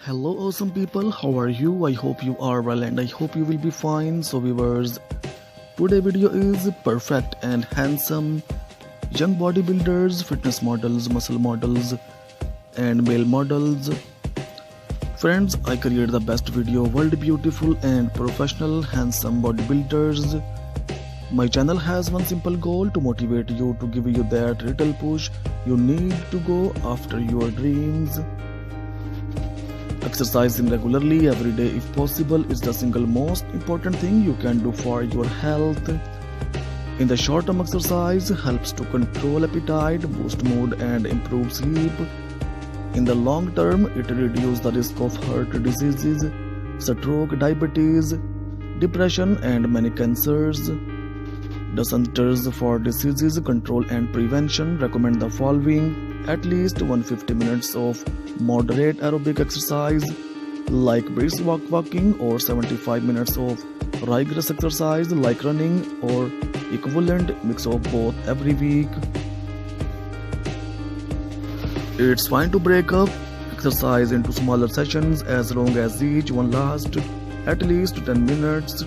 Hello awesome people, how are you? I hope you are well and I hope you will be fine. So viewers, today video is perfect and handsome young bodybuilders, fitness models, muscle models and male models. Friends, I create the best video world beautiful and professional handsome bodybuilders. My channel has one simple goal to motivate you, to give you that little push you need to go after your dreams. Exercising regularly every day if possible is the single most important thing you can do for your health. In the short term, exercise helps to control appetite, boost mood and improve sleep. In the long term, it reduces the risk of heart diseases, stroke, diabetes, depression and many cancers. The Centers for Disease Control and Prevention recommend the following: at least 150 minutes of moderate aerobic exercise like brisk walking or 75 minutes of rigorous exercise like running or equivalent mix of both every week. It's fine to break up exercise into smaller sessions as long as each one lasts at least 10 minutes.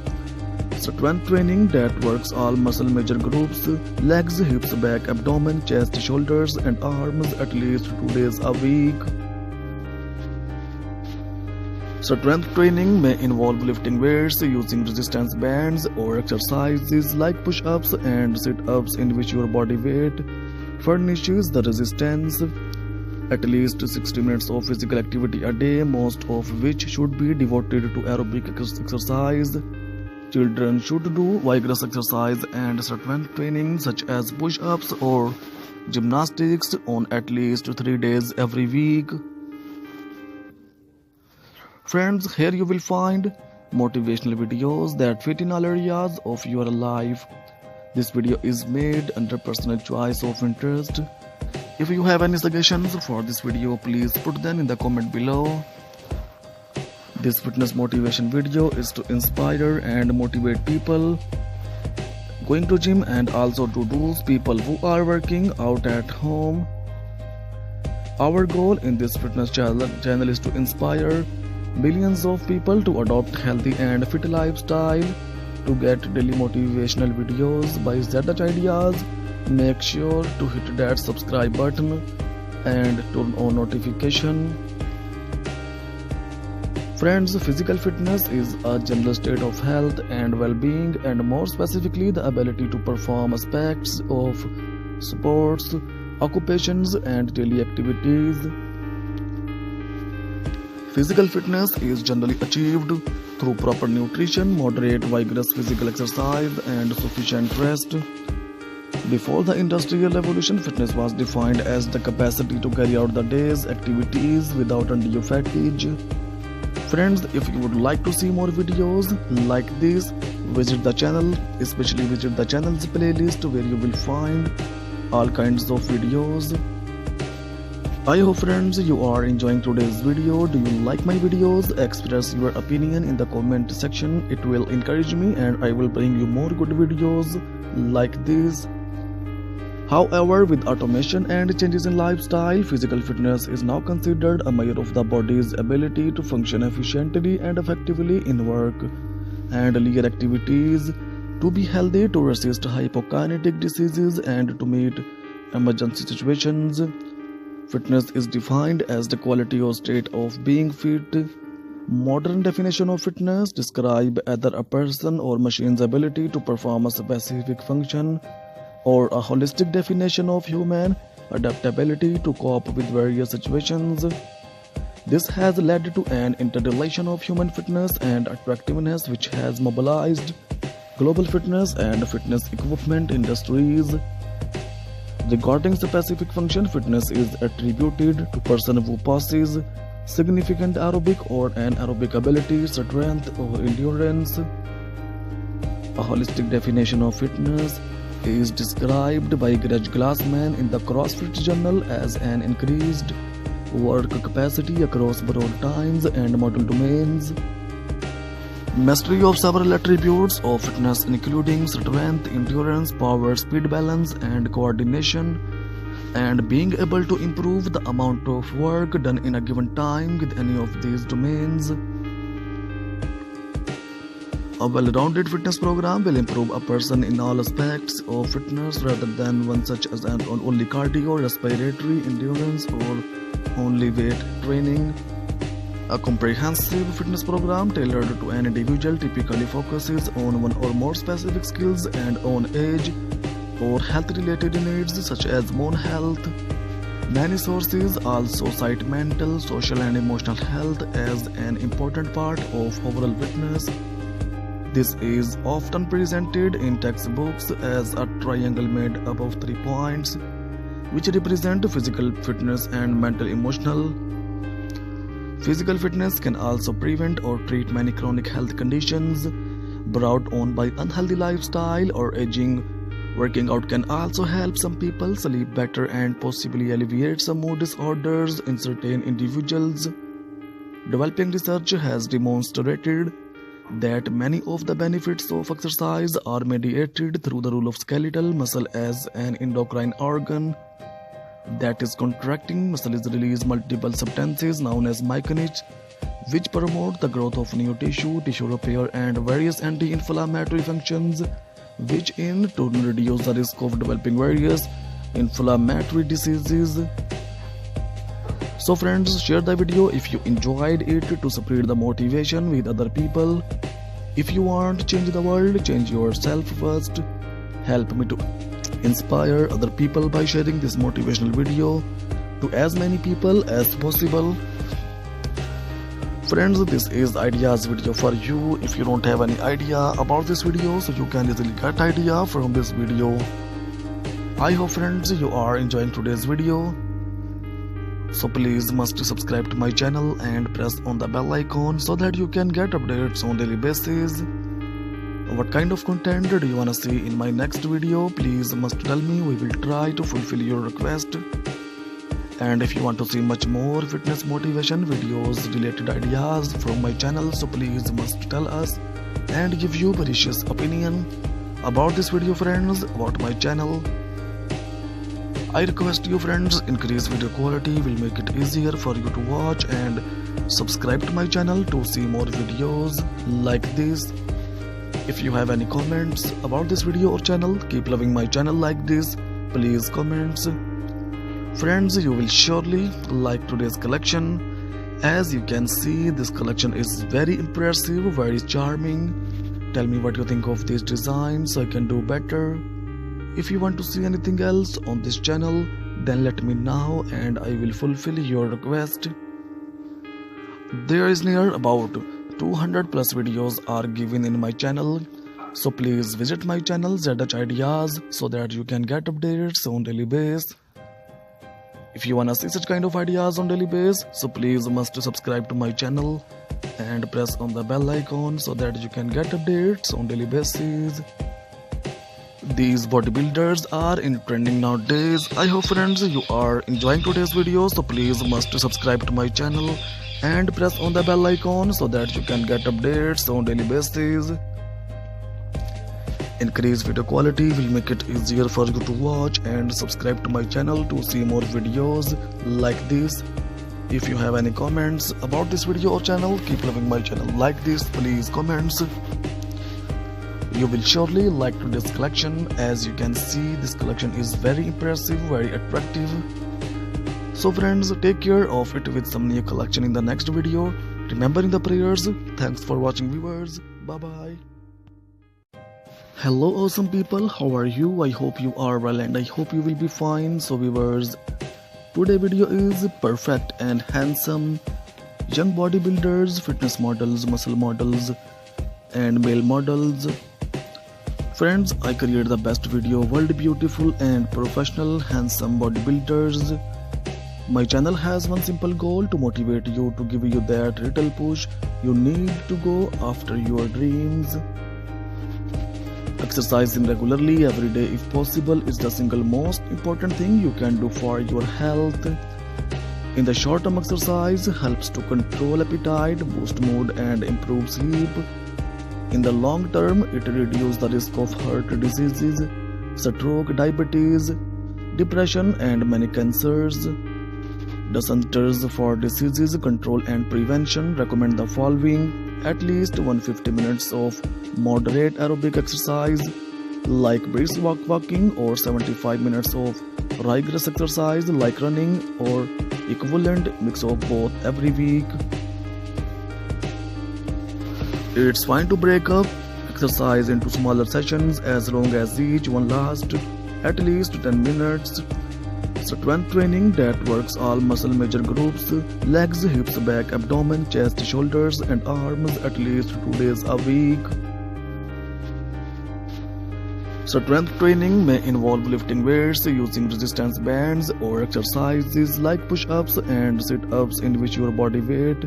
Strength training that works all muscle major groups: legs, hips, back, abdomen, chest, shoulders and arms at least 2 days a week. Strength training may involve lifting weights, using resistance bands or exercises like push-ups and sit-ups in which your body weight furnishes the resistance. At least 60 minutes of physical activity a day, most of which should be devoted to aerobic exercise. Children should do vigorous exercise and strength training such as push-ups or gymnastics on at least 3 days every week. Friends, here you will find motivational videos that fit in all areas of your life. This video is made under personal choice of interest. If you have any suggestions for this video, please put them in the comment below. This fitness motivation video is to inspire and motivate people going to gym and also to those people who are working out at home. Our goal in this fitness channel is to inspire millions of people to adopt healthy and fit lifestyle. To get daily motivational videos by ZH Ideas, make sure to hit that subscribe button and turn on notification. Friends, physical fitness is a general state of health and well-being, and more specifically the ability to perform aspects of sports, occupations and daily activities. Physical fitness is generally achieved through proper nutrition, moderate vigorous physical exercise and sufficient rest. Before the Industrial Revolution, fitness was defined as the capacity to carry out the day's activities without undue fatigue. Friends, if you would like to see more videos like this, visit the channel, especially visit the channel's playlist where you will find all kinds of videos. I hope friends you are enjoying today's video. Do you like my videos? Express your opinion in the comment section. It will encourage me and I will bring you more good videos like this. However, with automation and changes in lifestyle, physical fitness is now considered a measure of the body's ability to function efficiently and effectively in work and leisure activities, to be healthy, to resist hypokinetic diseases and to meet emergency situations. Fitness is defined as the quality or state of being fit. Modern definition of fitness describe either a person or machine's ability to perform a specific function, or a holistic definition of human adaptability to cope with various situations. This has led to an interrelation of human fitness and attractiveness which has mobilized global fitness and fitness equipment industries. Regarding specific function, fitness is attributed to person who possesses significant aerobic or anaerobic ability, strength or endurance. A holistic definition of fitness is described by Greg Glassman in the CrossFit Journal as an increased work capacity across broad times and model domains. Mastery of several attributes of fitness including strength, endurance, power, speed, balance and coordination. and being able to improve the amount of work done in a given time with any of these domains. A well-rounded fitness program will improve a person in all aspects of fitness rather than one such as only cardio, respiratory, endurance, or only weight training. A comprehensive fitness program tailored to an individual typically focuses on one or more specific skills and on age or health-related needs such as bone health. Many sources also cite mental, social, and emotional health as an important part of overall fitness. This is often presented in textbooks as a triangle made up of 3 points, which represent physical fitness and mental emotional. Physical fitness can also prevent or treat many chronic health conditions brought on by unhealthy lifestyle or aging. Working out can also help some people sleep better and possibly alleviate some mood disorders in certain individuals. Developing research has demonstrated that many of the benefits of exercise are mediated through the role of skeletal muscle as an endocrine organ. That is, contracting muscles release multiple substances known as myoclonic, which promote the growth of new tissue repair, and various anti-inflammatory functions, which in turn reduce the risk of developing various inflammatory diseases. So friends, share the video if you enjoyed it to spread the motivation with other people. If you want to change the world, change yourself first. Help me to inspire other people by sharing this motivational video to as many people as possible. Friends, this is ideas video for you. If you don't have any idea about this video, so you can easily get idea from this video. I hope friends you are enjoying today's video. So please must subscribe to my channel and press on the bell icon so that you can get updates on daily basis. What kind of content do you wanna see in my next video? Please must tell me. We will try to fulfill your request. And if you want to see much more fitness motivation videos related ideas from my channel, so please must tell us and give your precious opinion about this video friends, about my channel. I request you friends, increase video quality will make it easier for you to watch, and subscribe to my channel to see more videos like this. If you have any comments about this video or channel, keep loving my channel like this, please comments. Friends, you will surely like today's collection. As you can see, this collection is very impressive, very charming. Tell me what you think of these designs so I can do better. If you want to see anything else on this channel, then let me know and I will fulfill your request. There is near about 200 plus videos are given in my channel, so please visit my channel ZH Ideas so that you can get updates on daily basis. If you wanna see such kind of ideas on daily basis, so please must subscribe to my channel and press on the bell icon so that you can get updates on daily basis. These bodybuilders are in trending nowadays. I hope friends you are enjoying today's video, so please must subscribe to my channel and press on the bell icon so that you can get updates on daily basis. Increased video quality will make it easier for you to watch, and subscribe to my channel to see more videos like this. If you have any comments about this video or channel, keep loving my channel like this, please comments. You will surely like today's collection. As you can see, this collection is very impressive, very attractive. So friends, take care of it with some new collection in the next video. Remembering the prayers. Thanks for watching viewers. Bye bye. Hello awesome people, how are you? I hope you are well and I hope you will be fine. So viewers, today video is perfect and handsome young bodybuilders, fitness models, muscle models and male models. Friends, I create the best video world beautiful and professional handsome bodybuilders. My channel has one simple goal: to motivate you, to give you that little push you need to go after your dreams. Exercising regularly every day if possible is the single most important thing you can do for your health. In the short term, exercise helps to control appetite, boost mood and improve sleep. In the long term, it reduces the risk of heart diseases, stroke, diabetes, depression, and many cancers. The Centers for Disease Control and Prevention recommend the following: at least 150 minutes of moderate aerobic exercise like brisk walking, or 75 minutes of rigorous exercise like running, or equivalent mix of both every week. It's fine to break up exercise into smaller sessions as long as each one lasts at least 10 minutes. Strength training that works all muscle major groups: legs, hips, back, abdomen, chest, shoulders, and arms at least 2 days a week. Strength training may involve lifting weights, using resistance bands, or exercises like push-ups and sit-ups in which your body weight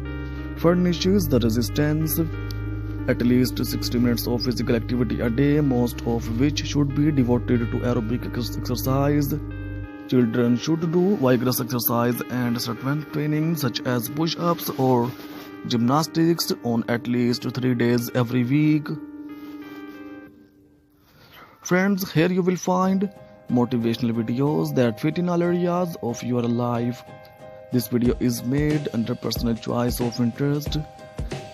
furnishes the resistance. At least 60 minutes of physical activity a day, most of which should be devoted to aerobic exercise. Children should do vigorous exercise and strength training such as push-ups or gymnastics on at least 3 days every week. Friends, here you will find motivational videos that fit in all areas of your life. This video is made under personal choice of interest.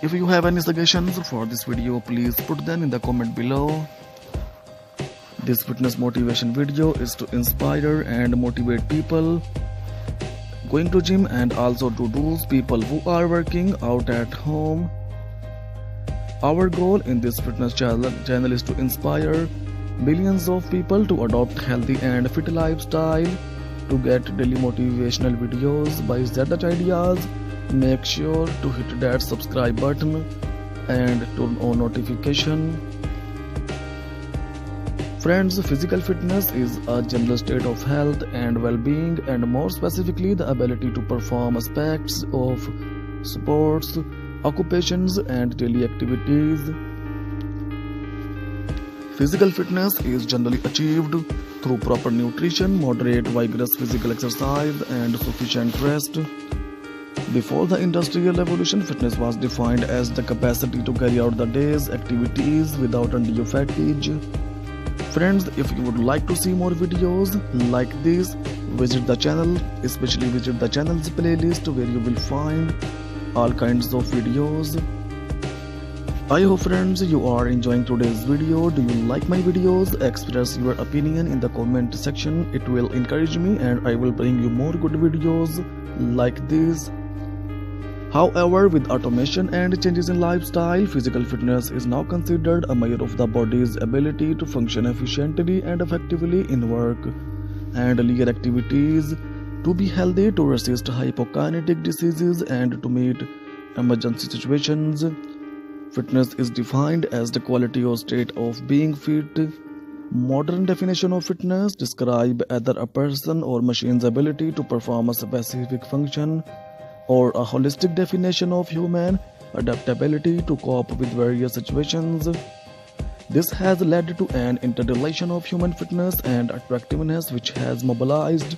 If you have any suggestions for this video, please put them in the comment below. This fitness motivation video is to inspire and motivate people going to gym, and also to those people who are working out at home. Our goal in this fitness channel is to inspire millions of people to adopt healthy and fit lifestyle. To get daily motivational videos by ZH Ideas, make sure to hit that subscribe button and turn on notification. Friends, physical fitness is a general state of health and well-being, and more specifically the ability to perform aspects of sports, occupations, and daily activities. Physical fitness is generally achieved through proper nutrition, moderate vigorous physical exercise, and sufficient rest. Before the Industrial Revolution, fitness was defined as the capacity to carry out the day's activities without undue fatigue. Friends, if you would like to see more videos like this, visit the channel, especially visit the channel's playlist where you will find all kinds of videos. I hope friends you are enjoying today's video. Do you like my videos? Express your opinion in the comment section. It will encourage me and I will bring you more good videos like this. However, with automation and changes in lifestyle, physical fitness is now considered a measure of the body's ability to function efficiently and effectively in work and leisure activities, to be healthy, to resist hypokinetic diseases, and to meet emergency situations. Fitness is defined as the quality or state of being fit. Modern definition of fitness describe either a person or machine's ability to perform a specific function, or a holistic definition of human adaptability to cope with various situations. This has led to an interrelation of human fitness and attractiveness which has mobilized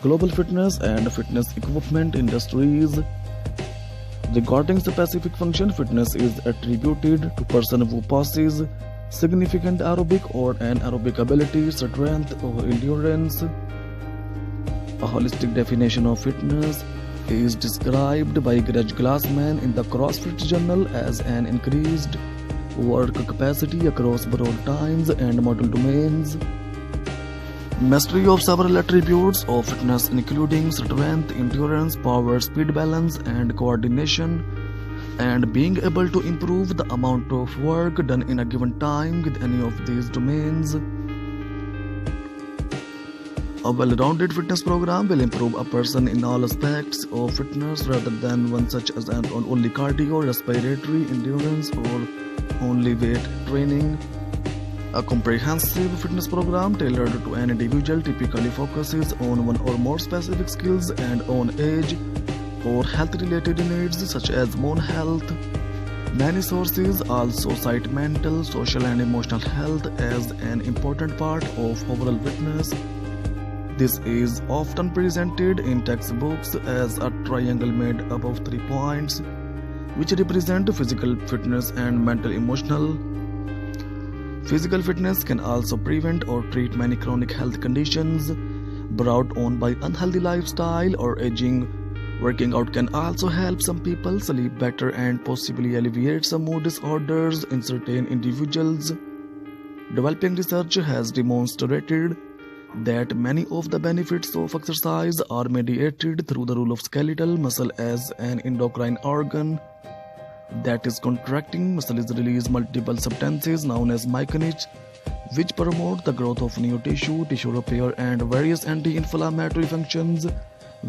global fitness and fitness equipment industries. Regarding specific function, fitness is attributed to person who possesses significant aerobic or anaerobic ability, strength, or endurance. A holistic definition of fitness is described by Greg Glassman in the CrossFit Journal as an increased work capacity across broad times and model domains. Mastery of several attributes of fitness including strength, endurance, power, speed, balance, and coordination, and being able to improve the amount of work done in a given time with any of these domains. A well-rounded fitness program will improve a person in all aspects of fitness rather than one such as only cardio, respiratory, endurance, or only weight training. A comprehensive fitness program tailored to an individual typically focuses on one or more specific skills and on age or health-related needs such as bone health. Many sources also cite mental, social, and emotional health as an important part of overall fitness. This is often presented in textbooks as a triangle made up of 3 points, which represent physical fitness and mental emotional. Physical fitness can also prevent or treat many chronic health conditions. brought on by unhealthy lifestyle or aging. Working out can also help some people sleep better and possibly alleviate some mood disorders in certain individuals. Developing research has demonstrated that many of the benefits of exercise are mediated through the role of skeletal muscle as an endocrine organ. That is, contracting muscles release multiple substances known as myokines, which promote the growth of new tissue repair, and various anti-inflammatory functions,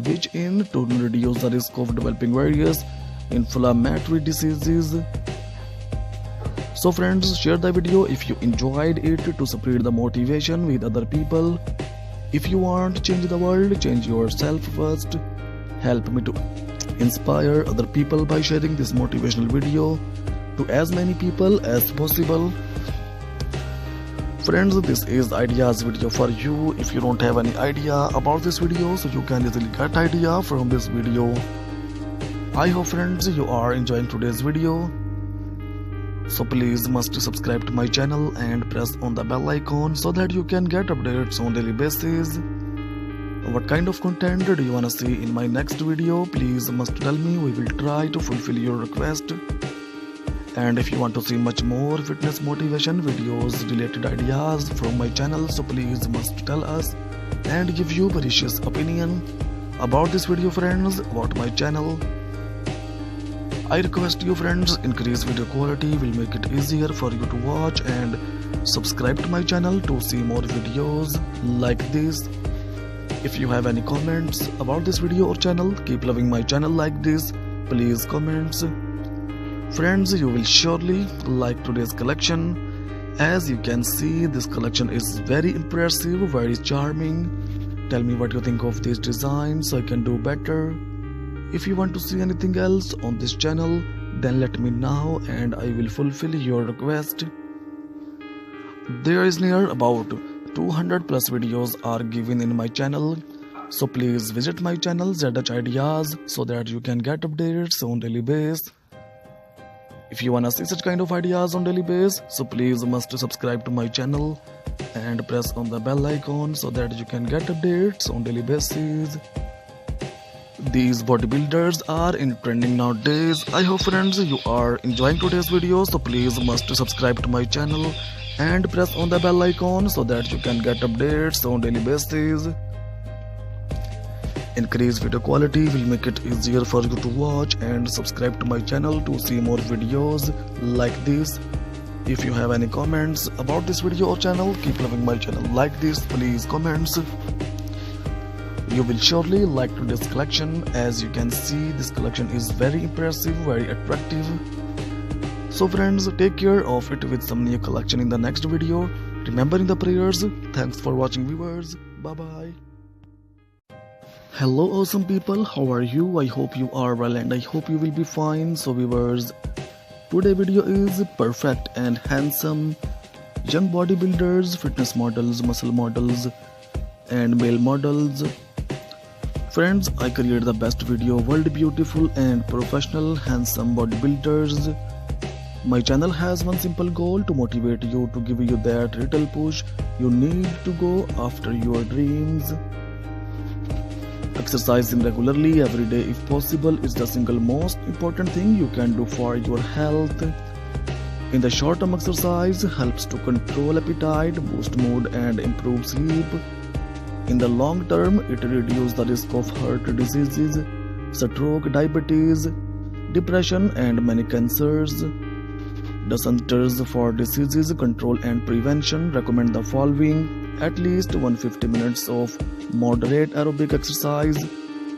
which in turn reduce the risk of developing various inflammatory diseases. So friends, share the video if you enjoyed it to spread the motivation with other people. If you want to change the world, change yourself first. Help me to inspire other people by sharing this motivational video to as many people as possible. Friends, this is ideas video for you. If you don't have any idea about this video, so you can easily get idea from this video. I hope friends you are enjoying today's video. So please must subscribe to my channel and press on the bell icon so that you can get updates on daily basis. What kind of content do you wanna see in my next video? Please must tell me. We will try to fulfill your request. And if you want to see much more fitness motivation videos related ideas from my channel, so please must tell us and give your precious opinion about this video friends, about my channel. I request you friends, increase video quality will make it easier for you to watch, and subscribe to my channel to see more videos like this. If you have any comments about this video or channel, keep loving my channel like this, please comments. Friends, you will surely like today's collection. As you can see, this collection is very impressive, very charming. Tell me what you think of this design so I can do better. If you want to see anything else on this channel, then let me know and I will fulfill your request. There is near about 200 plus videos are given in my channel, so please visit my channel ZH Ideas so that you can get updates on daily basis. If you wanna see such kind of ideas on daily basis, so please must subscribe to my channel and press on the bell icon so that you can get updates on daily basis. These bodybuilders are in trending nowadays. I hope friends you are enjoying today's video, so please must subscribe to my channel and press on the bell icon so that you can get updates on daily basis. Increased video quality will make it easier for you to watch, and subscribe to my channel to see more videos like this. If you have any comments about this video or channel, keep loving my channel like this, please comments. You will surely like today's collection. As you can see, this collection is very impressive, very attractive. So friends, take care of it with some new collection in the next video. Remembering the prayers. Thanks for watching viewers. Bye bye. Hello awesome people, how are you? I hope you are well and I hope you will be fine. So viewers, today video is perfect and handsome young bodybuilders, fitness models, muscle models and male models. Friends, I create the best video world beautiful and professional handsome bodybuilders. My channel has one simple goal: to motivate you, to give you that little push you need to go after your dreams. Exercising regularly every day if possible is the single most important thing you can do for your health. In the short term, exercise helps to control appetite, boost mood and improve sleep. In the long term, it reduces the risk of heart diseases, stroke, diabetes, depression and many cancers. The Centers for Disease Control and Prevention recommend the following: at least 150 minutes of moderate aerobic exercise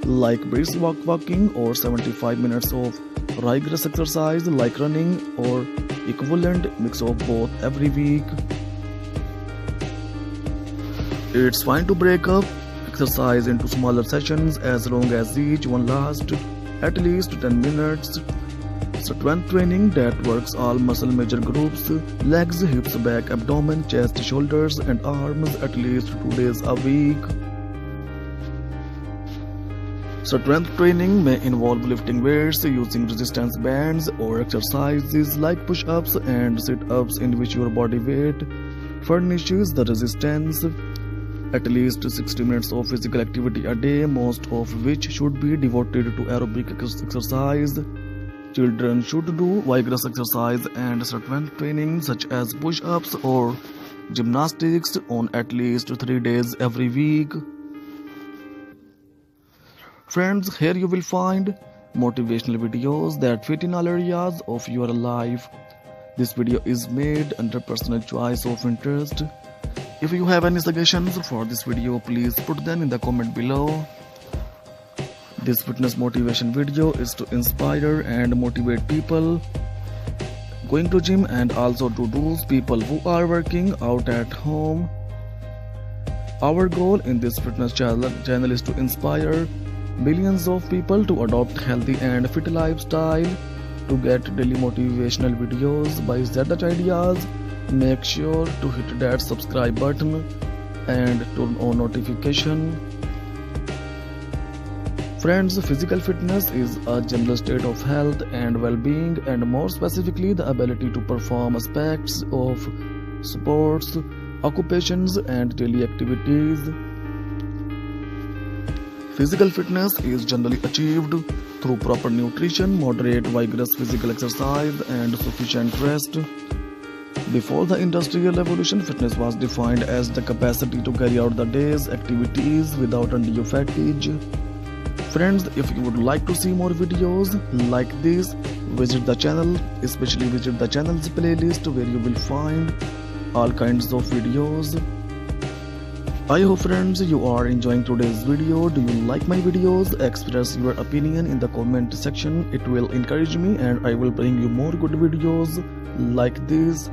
like brisk walking, or 75 minutes of rigorous exercise like running or equivalent mix of both every week. It's fine to break up exercise into smaller sessions as long as each one lasts at least 10 minutes. Strength training that works all muscle major groups: legs, hips, back, abdomen, chest, shoulders and arms at least 2 days a week. Strength training may involve lifting weights, using resistance bands, or exercises like push-ups and sit-ups in which your body weight furnishes the resistance. at least 60 minutes of physical activity a day, most of which should be devoted to aerobic exercise. Children should do vigorous exercise and strength training such as push-ups or gymnastics on at least 3 days every week. Friends, here you will find motivational videos that fit in all areas of your life. This video is made under personal choice of interest. If you have any suggestions for this video, please put them in the comment below. This fitness motivation video is to inspire and motivate people going to gym and also to those people who are working out at home. Our goal in this fitness channel is to inspire millions of people to adopt healthy and fit lifestyle. To get daily motivational videos by Zadat Ideas, make sure to hit that subscribe button and turn on notification. Friends, physical fitness is a general state of health and well-being, and more specifically the ability to perform aspects of sports, occupations and daily activities. Physical fitness is generally achieved through proper nutrition, moderate vigorous physical exercise and sufficient rest. Before the Industrial Revolution, fitness was defined as the capacity to carry out the day's activities without undue fatigue. Friends, if you would like to see more videos like this, visit the channel, especially visit the channel's playlist where you will find all kinds of videos. I hope friends you are enjoying today's video. Do you like my videos? Express your opinion in the comment section. It will encourage me and I will bring you more good videos like this.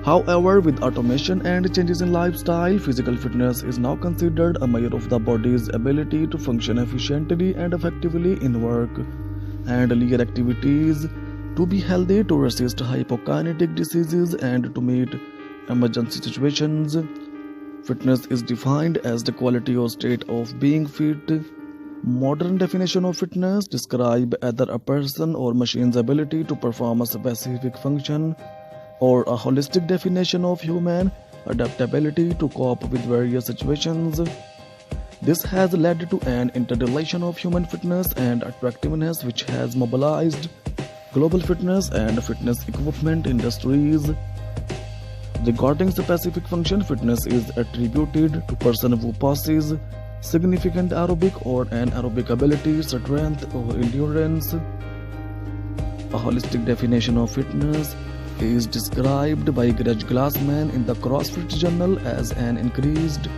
However, with automation and changes in lifestyle, physical fitness is now considered a measure of the body's ability to function efficiently and effectively in work and leisure activities, to be healthy, to resist hypokinetic diseases and to meet emergency situations. Fitness is defined as the quality or state of being fit. Modern definition of fitness describe either a person or machine's ability to perform a specific function, or a holistic definition of human adaptability to cope with various situations. This has led to an interrelation of human fitness and attractiveness which has mobilized global fitness and fitness equipment industries. Regarding specific function, fitness is attributed to person who possesses significant aerobic or anaerobic ability, strength or endurance. A holistic definition of fitness is described by Greg Glassman in the CrossFit Journal as an increased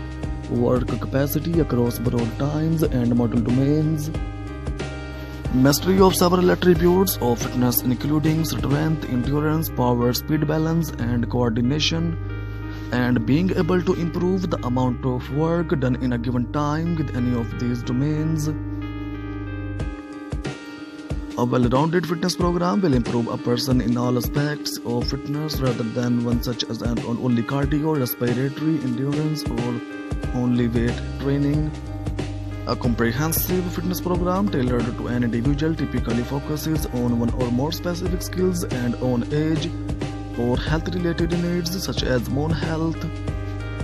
work capacity across broad times and model domains. Mastery of several attributes of fitness including strength, endurance, power, speed, balance and coordination, and being able to improve the amount of work done in a given time with any of these domains. A well-rounded fitness program will improve a person in all aspects of fitness rather than one such as only cardio, respiratory, endurance or only weight training. A comprehensive fitness program tailored to an individual typically focuses on one or more specific skills and on age or health-related needs such as bone health.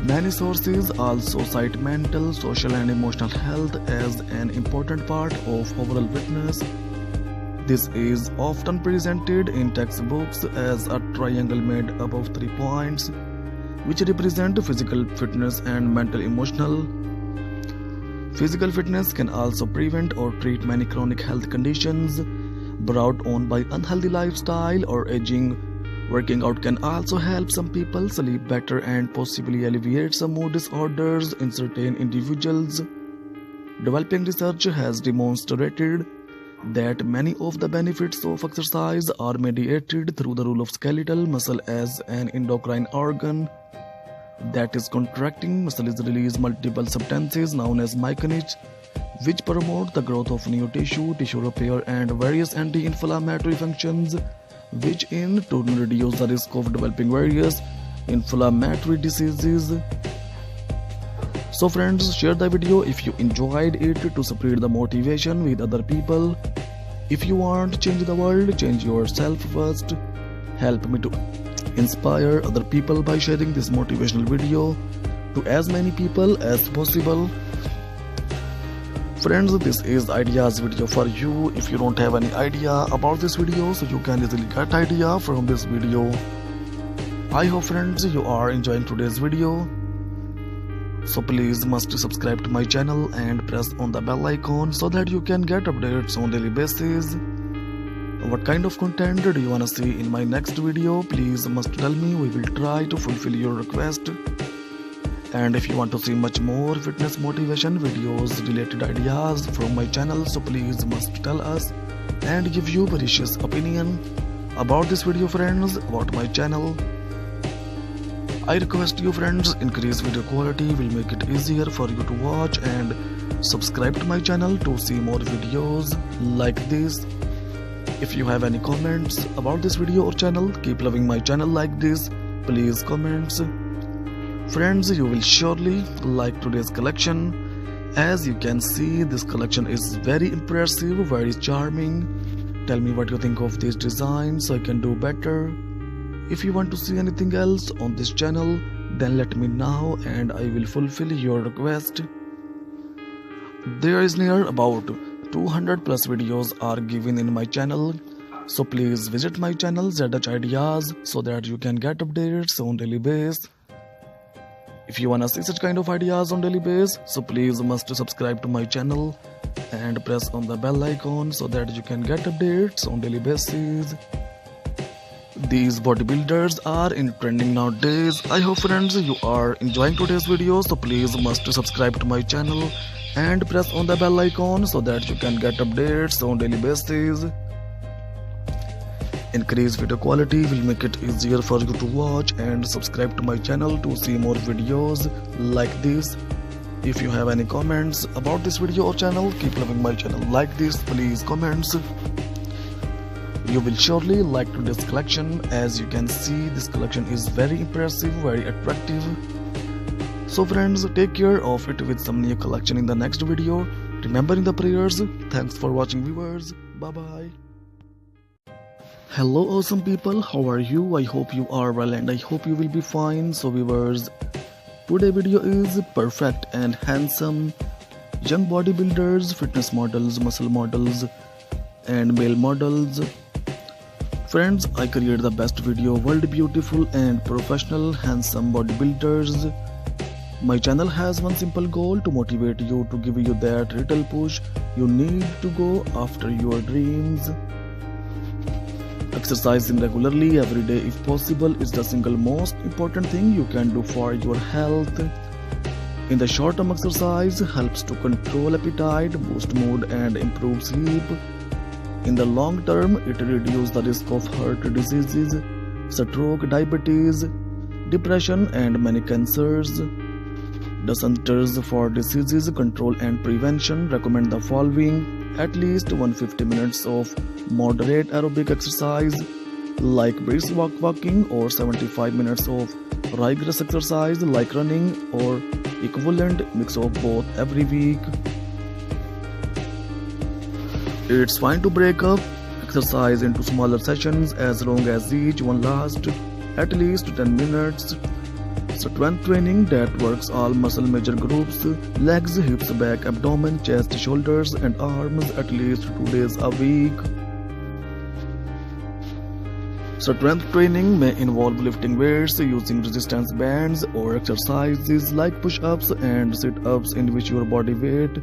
Many sources also cite mental, social and emotional health as an important part of overall fitness. This is often presented in textbooks as a triangle made up of 3 points, which represent physical fitness and mental emotional. Physical fitness can also prevent or treat many chronic health conditions brought on by unhealthy lifestyle or aging. Working out can also help some people sleep better and possibly alleviate some mood disorders in certain individuals. Developing research has demonstrated that many of the benefits of exercise are mediated through the role of skeletal muscle as an endocrine organ. That is, contracting muscles release multiple substances known as myokines, which promote the growth of new tissue repair and various anti-inflammatory functions, which in turn reduce the risk of developing various inflammatory diseases. So friends, share the video if you enjoyed it to spread the motivation with other people. If you want to change the world, change yourself first. Help me to inspire other people by sharing this motivational video to as many people as possible. Friends, this is ideas video for you. If you don't have any idea about this video, so you can easily get idea from this video. I hope friends you are enjoying today's video. So please must subscribe to my channel and press on the bell icon so that you can get updates on daily basis. What kind of content do you wanna see in my next video? Please must tell me. We will try to fulfill your request. And if you want to see much more fitness motivation videos related ideas from my channel, so please must tell us and give you precious opinion about this video friends, about my channel. I request you friends, increase video quality will make it easier for you to watch, and subscribe to my channel to see more videos like this. If you have any comments about this video or channel, keep loving my channel like this, please comments. Friends, you will surely like today's collection. As you can see, this collection is very impressive, very charming. Tell me what you think of these designs so I can do better. If you want to see anything else on this channel, then let me know and I will fulfill your request. There is near about 200 plus videos are given in my channel, so please visit my channel ZH Ideas so that you can get updates on daily basis. If you wanna see such kind of ideas on daily basis, so please must subscribe to my channel and press on the bell icon so that you can get updates on daily basis. These bodybuilders are in trending nowadays. I hope friends you are enjoying today's video, so please must subscribe to my channel and press on the bell icon so that you can get updates on daily basis. Increased video quality will make it easier for you to watch, and subscribe to my channel to see more videos like this. If you have any comments about this video or channel, keep loving my channel like this, please comments. You will surely like today's collection. As you can see, this collection is very impressive, very attractive. So friends, take care of it with some new collection in the next video. Remembering the prayers. Thanks for watching viewers. Bye bye. Hello awesome people, how are you? I hope you are well and I hope you will be fine. So viewers, today video is perfect and handsome young bodybuilders, fitness models, muscle models and male models. Friends, I create the best video, world beautiful and professional handsome bodybuilders. My channel has one simple goal, to motivate you, to give you that little push you need to go after your dreams. Exercising regularly every day if possible is the single most important thing you can do for your health. In the short term, exercise helps to control appetite, boost mood and improve sleep. In the long term, it reduces the risk of heart diseases, stroke, diabetes, depression and many cancers. The Centers for Disease Control and Prevention recommend the following: at least 150 minutes of moderate aerobic exercise like brisk walking, or 75 minutes of rigorous exercise like running, or equivalent mix of both every week. It's fine to break up exercise into smaller sessions as long as each one lasts at least 10 minutes. Strength training that works all muscle major groups, legs, hips, back, abdomen, chest, shoulders and arms at least 2 days a week. Strength training may involve lifting weights, using resistance bands, or exercises like push-ups and sit-ups in which your body weight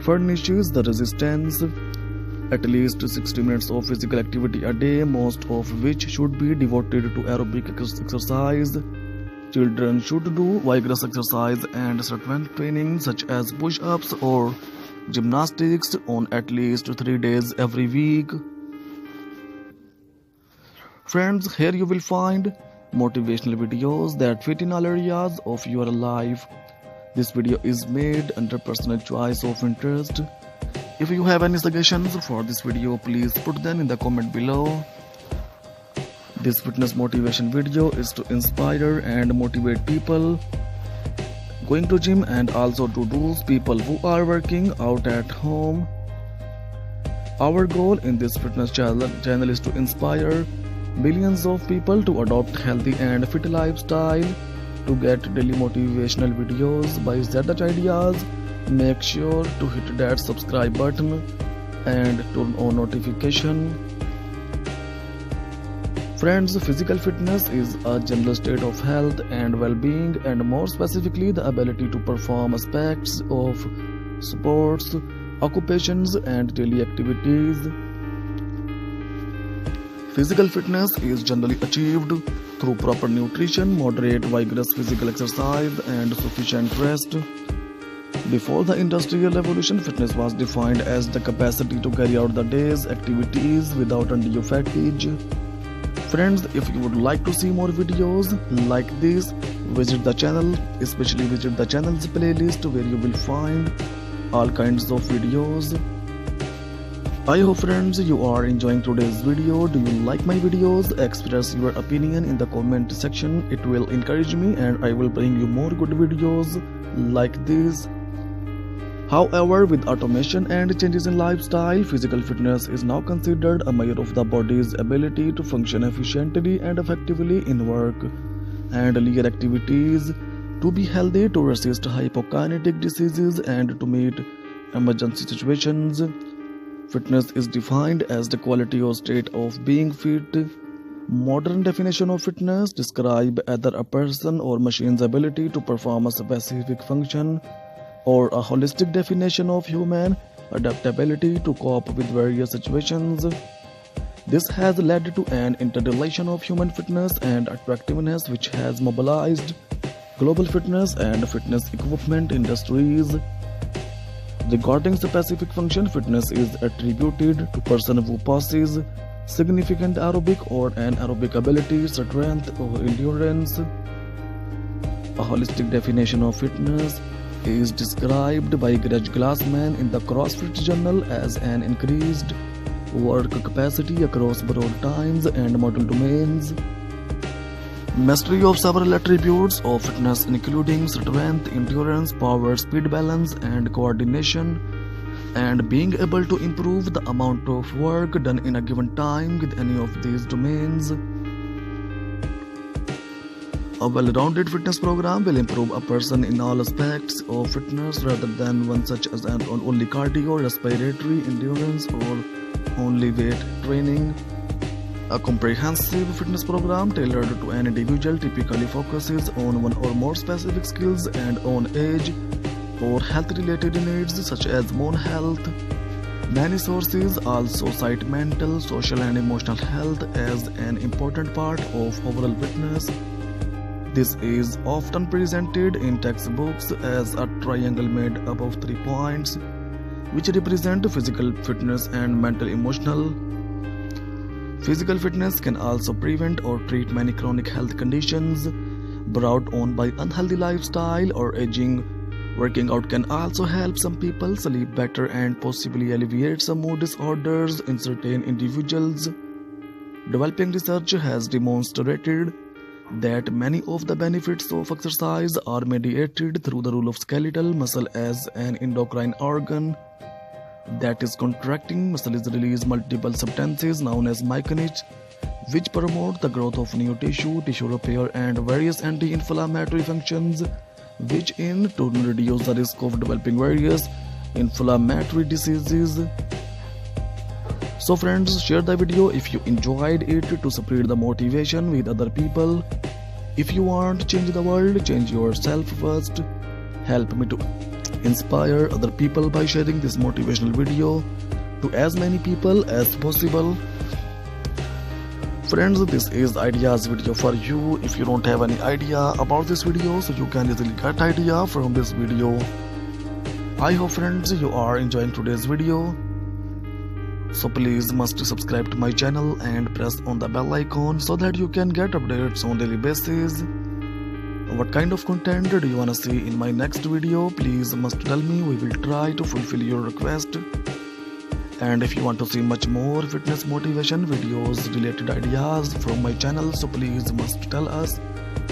furnishes the resistance. At least 60 minutes of physical activity a day, most of which should be devoted to aerobic exercise. Children should do vigorous exercise and strength training such as push-ups or gymnastics on at least 3 days every week. Friends, here you will find motivational videos that fit in all areas of your life. This video is made under personal choice of interest. If you have any suggestions for this video, please put them in the comment below. This fitness motivation video is to inspire and motivate people going to gym, and also to those people who are working out at home. Our goal in this fitness channel is to inspire millions of people to adopt healthy and fit lifestyle To get daily motivational videos by ZH Ideas, make sure to hit that subscribe button and turn on notification. Friends, physical fitness is a general state of health and well-being, and more specifically the ability to perform aspects of sports, occupations and daily activities. Physical fitness is generally achieved through proper nutrition, moderate vigorous physical exercise and sufficient rest. Before the Industrial Revolution, fitness was defined as the capacity to carry out the day's activities without undue fatigue. Friends, if you would like to see more videos like this, visit the channel, especially visit the channel's playlist where you will find all kinds of videos. I hope friends you are enjoying today's video. Do you like my videos? Express your opinion in the comment section. It will encourage me and I will bring you more good videos like this. However, with automation and changes in lifestyle, physical fitness is now considered a measure of the body's ability to function efficiently and effectively in work and leisure activities, to be healthy, to resist hypokinetic diseases and to meet emergency situations. Fitness is defined as the quality or state of being fit. Modern definition of fitness describe either a person or machine's ability to perform a specific function, or a holistic definition of human adaptability to cope with various situations. This has led to an interrelation of human fitness and attractiveness which has mobilized global fitness and fitness equipment industries. Regarding specific function, fitness is attributed to person who possesses significant aerobic or anaerobic ability, strength or endurance. A holistic definition of fitness is described by Greg Glassman in the CrossFit Journal as an increased work capacity across broad times and model domains. Mastery of several attributes of fitness including strength, endurance, power, speed, balance and coordination, and being able to improve the amount of work done in a given time with any of these domains. A well-rounded fitness program will improve a person in all aspects of fitness rather than one such as only cardio, respiratory, endurance or only weight training. A comprehensive fitness program tailored to an individual typically focuses on one or more specific skills and on age or health-related needs such as bone health. Many sources also cite mental, social and emotional health as an important part of overall fitness. This is often presented in textbooks as a triangle made up of 3 points, which represent physical fitness and mental emotional. Physical fitness can also prevent or treat many chronic health conditions brought on by unhealthy lifestyle or aging. Working out can also help some people sleep better and possibly alleviate some mood disorders in certain individuals. Developing research has demonstrated that many of the benefits of exercise are mediated through the role of skeletal muscle as an endocrine organ that is contracting. Muscles release multiple substances known as myokines, which promote the growth of new tissue repair and various anti-inflammatory functions, which in turn reduce the risk of developing various inflammatory diseases. So friends, share the video if you enjoyed it to spread the motivation with other people. If you want to change the world, change yourself first. Help me to inspire other people by sharing this motivational video to as many people as possible. Friends, this is ideas video for you. If you don't have any idea about this video, so you can easily get idea from this video. I hope friends you are enjoying today's video. So please must subscribe to my channel and press on the bell icon so that you can get updates on daily basis. What kind of content do you wanna see in my next video? Please must tell me. We will try to fulfill your request. And if you want to see much more fitness motivation videos related ideas from my channel, so please must tell us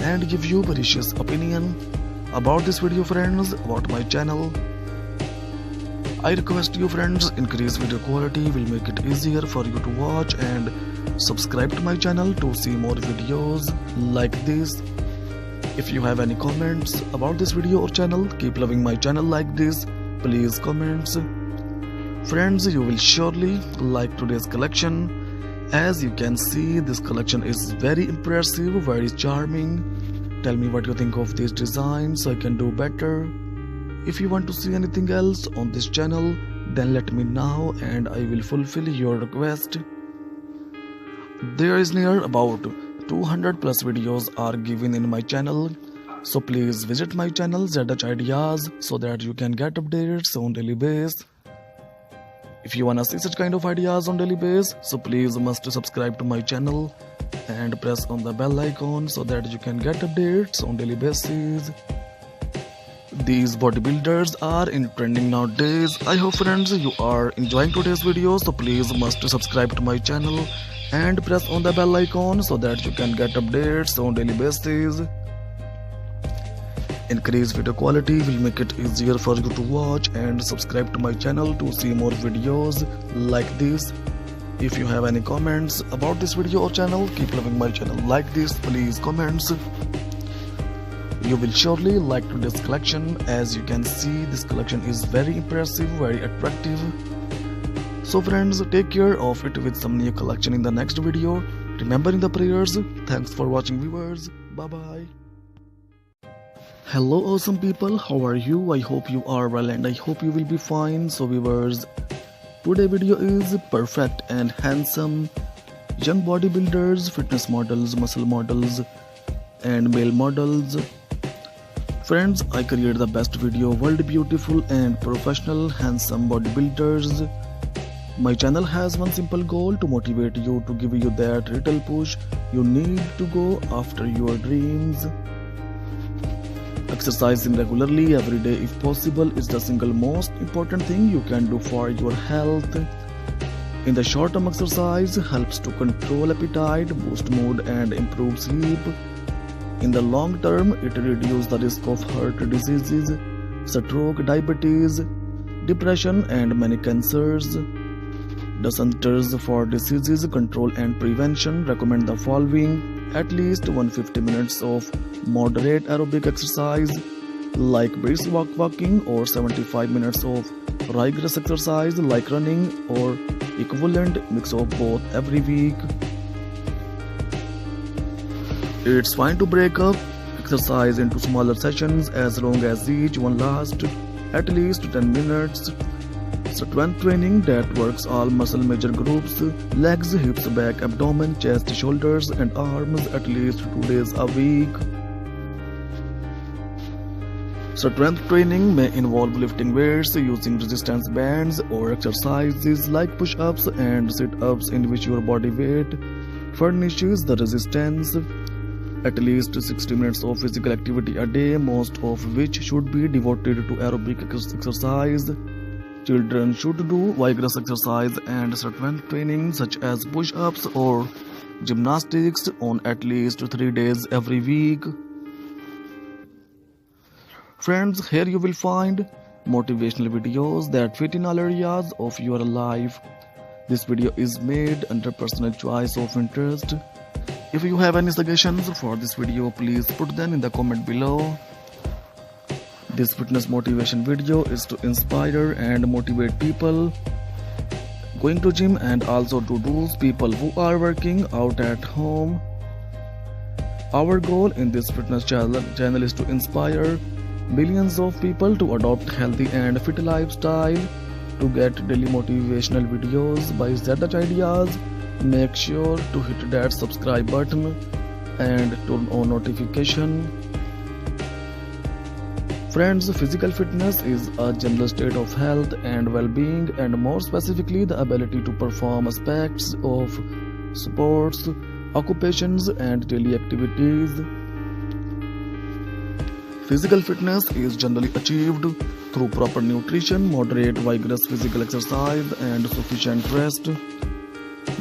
and give you precious opinion about this video friends, about my channel. I request you friends, increase video quality will make it easier for you to watch, and subscribe to my channel to see more videos like this. If you have any comments about this video or channel, keep loving my channel like this. Please comments. Friends, you will surely like today's collection. As you can see, this collection is very impressive, very charming. Tell me what you think of these designs so I can do better. If you want to see anything else on this channel, then let me know and I will fulfill your request. There is near about 200 plus videos are given in my channel. So please visit my channel ZH Ideas so that you can get updates on daily basis. If you wanna see such kind of ideas on daily basis, so please must subscribe to my channel and press on the bell icon so that you can get updates on daily basis. These bodybuilders are in trending nowadays. I hope friends you are enjoying today's video, so please must subscribe to my channel and press on the bell icon so that you can get updates on daily basis. Increased video quality will make it easier for you to watch and subscribe to my channel to see more videos like this. If you have any comments about this video or channel, keep loving my channel like this. Please comments. You will surely like today's collection. As you can see, this collection is very impressive, very attractive. So friends, take care of it with some new collection in the next video. Remembering the prayers. Thanks for watching, viewers. Bye bye. Hello awesome people, how are you? I hope you are well and I hope you will be fine. So viewers, today video is perfect and handsome young bodybuilders, fitness models, muscle models and male models. Friends, I create the best video, world beautiful and professional handsome bodybuilders. My channel has one simple goal, to motivate you, to give you that little push you need to go after your dreams. Exercising regularly every day if possible is the single most important thing you can do for your health. In the short term, exercise helps to control appetite, boost mood and improve sleep. In the long term, it reduces the risk of heart diseases, stroke, diabetes, depression and many cancers. The Centers for Disease Control and Prevention recommend the following: at least 150 minutes of moderate aerobic exercise like brisk walking or 75 minutes of rigorous exercise like running or equivalent mix of both every week. It's fine to break up exercise into smaller sessions as long as each one lasts at least 10 minutes. Strength training that works all muscle major groups, legs, hips, back, abdomen, chest, shoulders and arms at least 2 days a week. Strength training may involve lifting weights, using resistance bands or exercises like push-ups and sit-ups in which your body weight furnishes the resistance. At least 60 minutes of physical activity a day, most of which should be devoted to aerobic exercise. Children should do vigorous exercise and strength training such as push-ups or gymnastics on at least 3 days every week. Friends, here you will find motivational videos that fit in all areas of your life. This video is made under personal choice of interest. If you have any suggestions for this video, please put them in the comment below. This fitness motivation video is to inspire and motivate people going to gym and also to those people who are working out at home. Our goal in this fitness channel is to inspire millions of people to adopt healthy and fit lifestyle. To get daily motivational videos by ZH Ideas, make sure to hit that subscribe button and turn on notification. Friends, physical fitness is a general state of health and well-being, and more specifically the ability to perform aspects of sports, occupations and daily activities. Physical fitness is generally achieved through proper nutrition, moderate vigorous physical exercise and sufficient rest.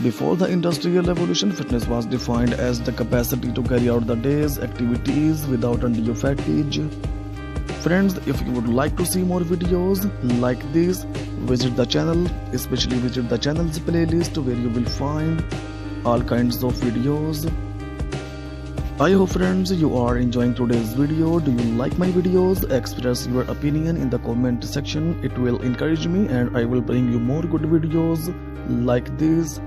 Before the Industrial Revolution, fitness was defined as the capacity to carry out the day's activities without undue fatigue. Friends, if you would like to see more videos like this, visit the channel, especially visit the channel's playlist where you will find all kinds of videos. I hope friends you are enjoying today's video. Do you like my videos? Express your opinion in the comment section. It will encourage me and I will bring you more good videos like this.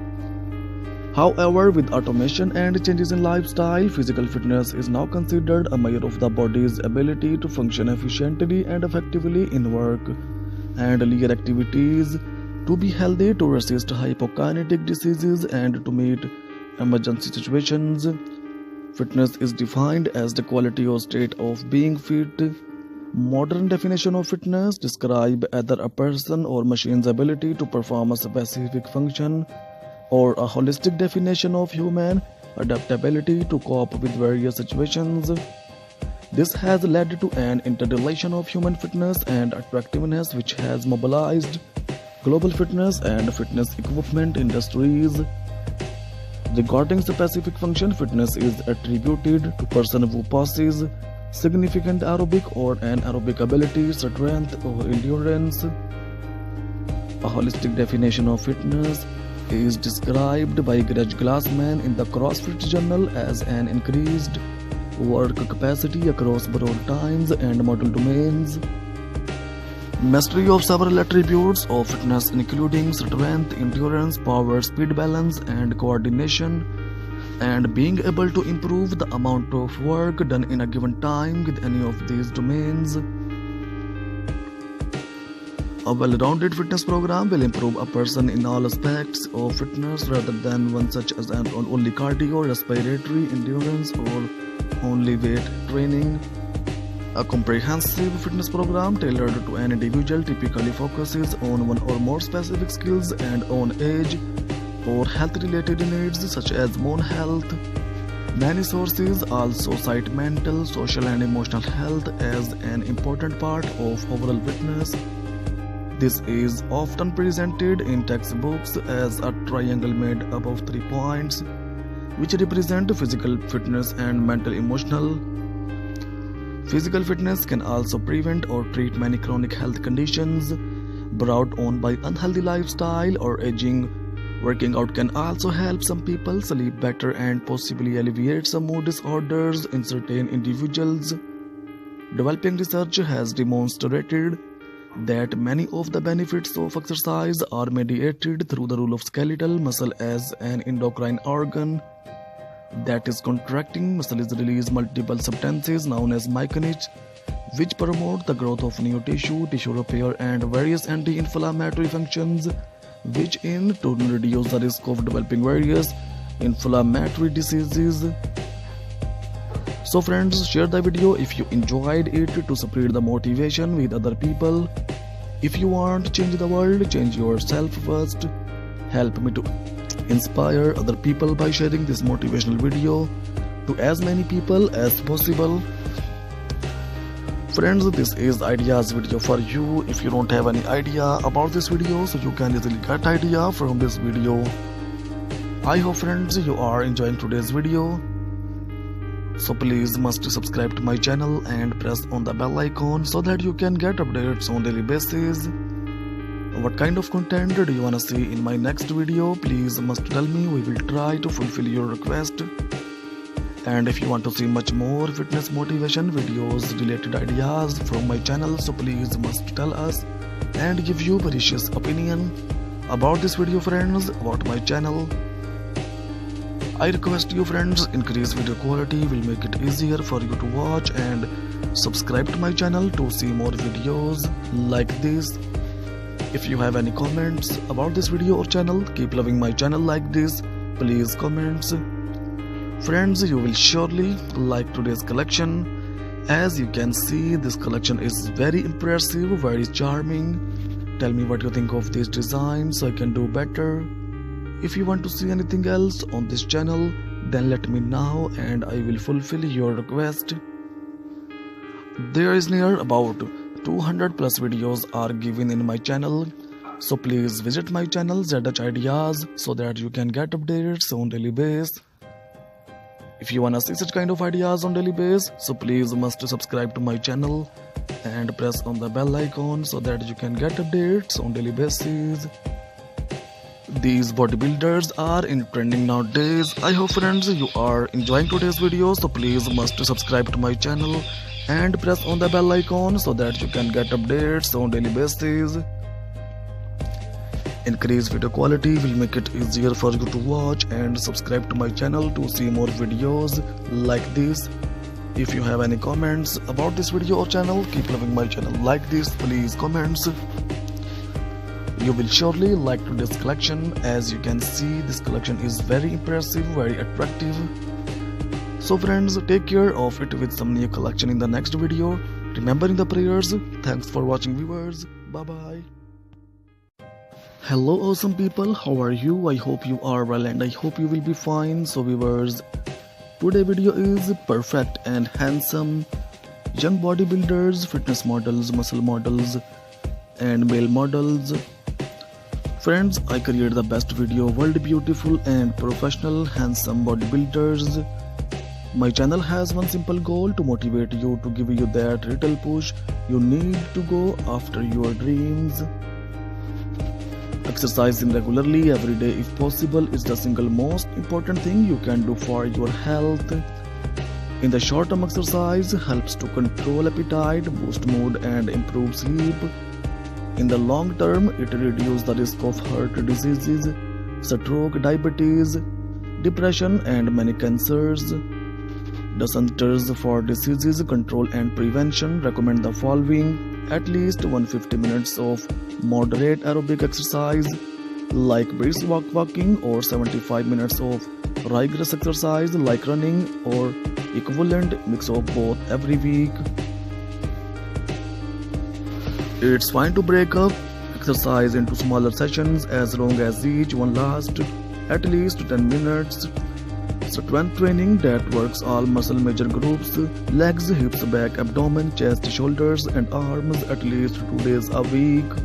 However, with automation and changes in lifestyle, physical fitness is now considered a measure of the body's ability to function efficiently and effectively in work and leisure activities, to be healthy, to resist hypokinetic diseases, and to meet emergency situations. Fitness is defined as the quality or state of being fit. Modern definition of fitness describe either a person or machine's ability to perform a specific function, or a holistic definition of human adaptability to cope with various situations. This has led to an interrelation of human fitness and attractiveness which has mobilized global fitness and fitness equipment industries. Regarding specific function, fitness is attributed to person who possesses significant aerobic or anaerobic ability, strength or endurance. A holistic definition of fitness is described by Greg Glassman in the CrossFit Journal as an increased work capacity across broad times and model domains. Mastery of several attributes of fitness including strength, endurance, power, speed, balance and coordination, and being able to improve the amount of work done in a given time with any of these domains. A well-rounded fitness program will improve a person in all aspects of fitness rather than one such as only cardio, respiratory, endurance or only weight training. A comprehensive fitness program tailored to an individual typically focuses on one or more specific skills and on age or health-related needs such as bone health. Many sources also cite mental, social and emotional health as an important part of overall fitness. This is often presented in textbooks as a triangle made up of 3 points, which represent physical fitness and mental emotional. Physical fitness can also prevent or treat many chronic health conditions brought on by unhealthy lifestyle or aging. Working out can also help some people sleep better and possibly alleviate some mood disorders in certain individuals. Developing research has demonstrated that many of the benefits of exercise are mediated through the role of skeletal muscle as an endocrine organ that is contracting. Muscles release multiple substances known as myocinic, which promote the growth of new tissue repair and various anti-inflammatory functions, which in turn reduce the risk of developing various inflammatory diseases. So friends, share the video if you enjoyed it to spread the motivation with other people. If you want to change the world, change yourself first. Help me to inspire other people by sharing this motivational video to as many people as possible. Friends, this is ideas video for you. If you don't have any idea about this video, so you can easily get idea from this video. I hope friends you are enjoying today's video. So please must subscribe to my channel and press on the bell icon so that you can get updates on daily basis. What kind of content do you wanna see in my next video? Please must tell me. We will try to fulfill your request. And if you want to see much more fitness motivation videos related ideas from my channel, so please must tell us and give you precious opinion about this video friends, about my channel. I request you friends, increase video quality will make it easier for you to watch, and subscribe to my channel to see more videos like this. If you have any comments about this video or channel, keep loving my channel like this, please comments. Friends, you will surely like today's collection. As you can see, this collection is very impressive, very charming. Tell me what you think of this design so I can do better. If you want to see anything else on this channel, then let me know and I will fulfill your request. There is near about 200 plus videos are given in my channel, so please visit my channel ZH Ideas so that you can get updates on daily basis. If you wanna see such kind of ideas on daily basis, so please must subscribe to my channel and press on the bell icon so that you can get updates on daily basis. These bodybuilders are in trending nowadays. I hope friends you are enjoying today's video, so please must subscribe to my channel and press on the bell icon so that you can get updates on daily basis. Increased video quality will make it easier for you to watch, and subscribe to my channel to see more videos like this. If you have any comments about this video or channel, keep loving my channel like this. Please comments. You will surely like today's collection. As you can see, this collection is very impressive, very attractive. So friends, take care of it with some new collection in the next video. Remembering the prayers. Thanks for watching, viewers. Bye bye. Hello awesome people, how are you? I hope you are well and I hope you will be fine. So viewers, today video is perfect and handsome young bodybuilders, fitness models, muscle models and male models. Friends, I create the best video, world beautiful and professional handsome bodybuilders. My channel has one simple goal: to motivate you, to give you that little push you need to go after your dreams. Exercising regularly every day if possible is the single most important thing you can do for your health. In the short term, exercise helps to control appetite, boost mood and improve sleep. In the long term, it reduces the risk of heart diseases, stroke, diabetes, depression and many cancers. The Centers for Disease Control and Prevention recommend the following: at least 150 minutes of moderate aerobic exercise like brisk walking, or 75 minutes of rigorous exercise like running or equivalent mix of both every week. It's fine to break up exercise into smaller sessions as long as each one lasts at least 10 minutes. Strength training that works all muscle major groups: legs, hips, back, abdomen, chest, shoulders and arms at least 2 days a week.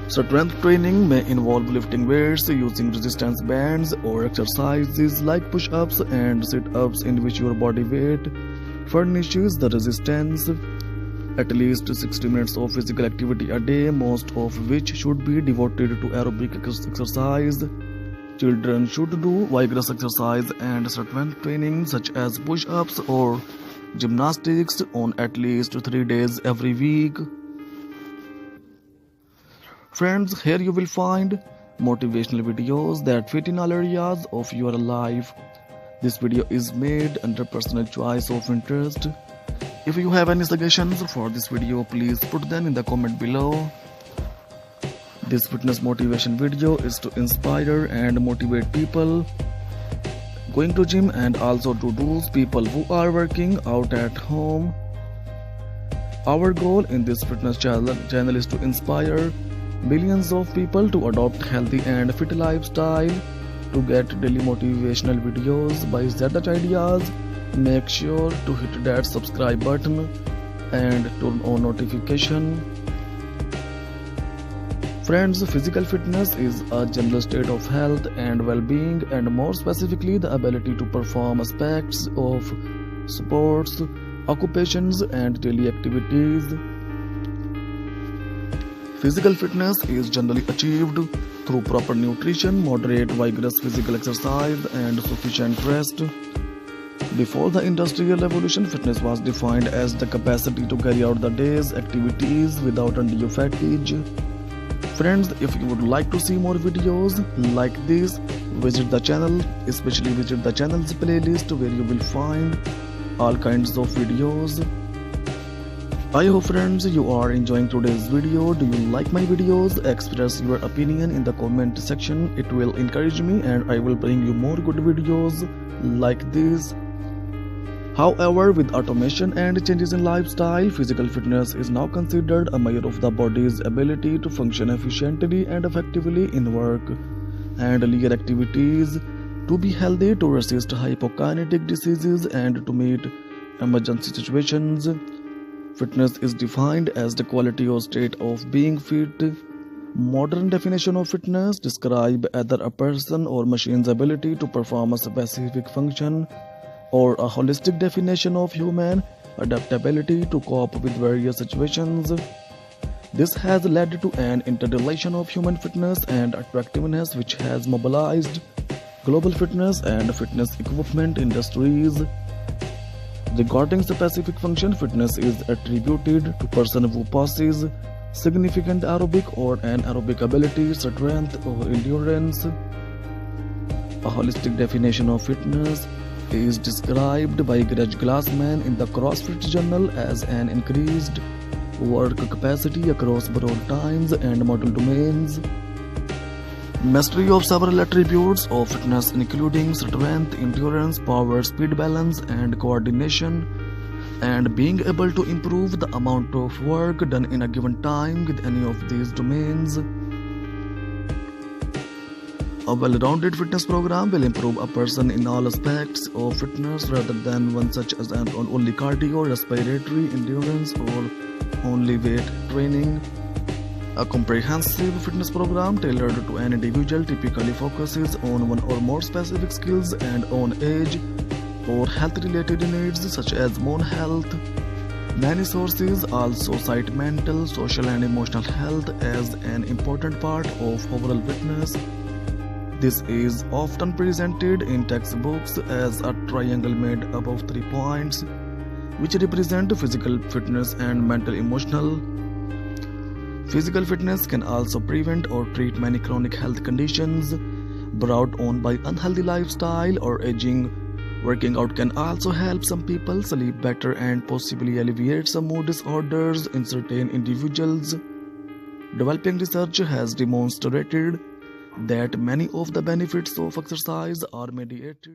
Strength training may involve lifting weights, using resistance bands or exercises like push-ups and sit-ups in which your body weight furnishes the resistance. At least 60 minutes of physical activity a day, most of which should be devoted to aerobic exercise. Children should do vigorous exercise and strength training such as push-ups or gymnastics on at least 3 days every week. Friends, here you will find motivational videos that fit in all areas of your life. This video is made under personal choice of interest. If you have any suggestions for this video, please put them in the comment below. This fitness motivation video is to inspire and motivate people going to gym, and also to those people who are working out at home. Our goal in this fitness channel is to inspire millions of people to adopt healthy and fit lifestyle. To get daily motivational videos by ZH Ideas, make sure to hit that subscribe button and turn on notification. Friends, physical fitness is a general state of health and well-being, and more specifically the ability to perform aspects of sports, occupations and daily activities. Physical fitness is generally achieved through proper nutrition, moderate vigorous physical exercise and sufficient rest. Before the Industrial Revolution, fitness was defined as the capacity to carry out the day's activities without undue fatigue. Friends, if you would like to see more videos like this, visit the channel, especially visit the channel's playlist where you will find all kinds of videos. I hope friends you are enjoying today's video. Do you like my videos? Express your opinion in the comment section. It will encourage me and I will bring you more good videos like this. However, with automation and changes in lifestyle, physical fitness is now considered a measure of the body's ability to function efficiently and effectively in work and leisure activities, to be healthy, to resist hypokinetic diseases and to meet emergency situations. Fitness is defined as the quality or state of being fit. Modern definition of fitness describe either a person or machine's ability to perform a specific function, or a holistic definition of human adaptability to cope with various situations. This has led to an interrelation of human fitness and attractiveness which has mobilized global fitness and fitness equipment industries. Regarding specific function, fitness is attributed to person who possesses significant aerobic or anaerobic ability, strength or endurance. A holistic definition of fitness is described by Greg Glassman in the CrossFit Journal as an increased work capacity across broad times and model domains. Mastery of several attributes of fitness including strength, endurance, power, speed, balance and coordination, and being able to improve the amount of work done in a given time with any of these domains. A well-rounded fitness program will improve a person in all aspects of fitness rather than one such as only cardio, respiratory, endurance or only weight training. A comprehensive fitness program tailored to an individual typically focuses on one or more specific skills and on age or health-related needs such as bone health. Many sources also cite mental, social and emotional health as an important part of overall fitness. This is often presented in textbooks as a triangle made up of 3 points, which represent physical fitness and mental emotional. Physical fitness can also prevent or treat many chronic health conditions brought on by unhealthy lifestyle or aging. Working out can also help some people sleep better and possibly alleviate some mood disorders in certain individuals. Developing research has demonstrated that many of the benefits of exercise are mediated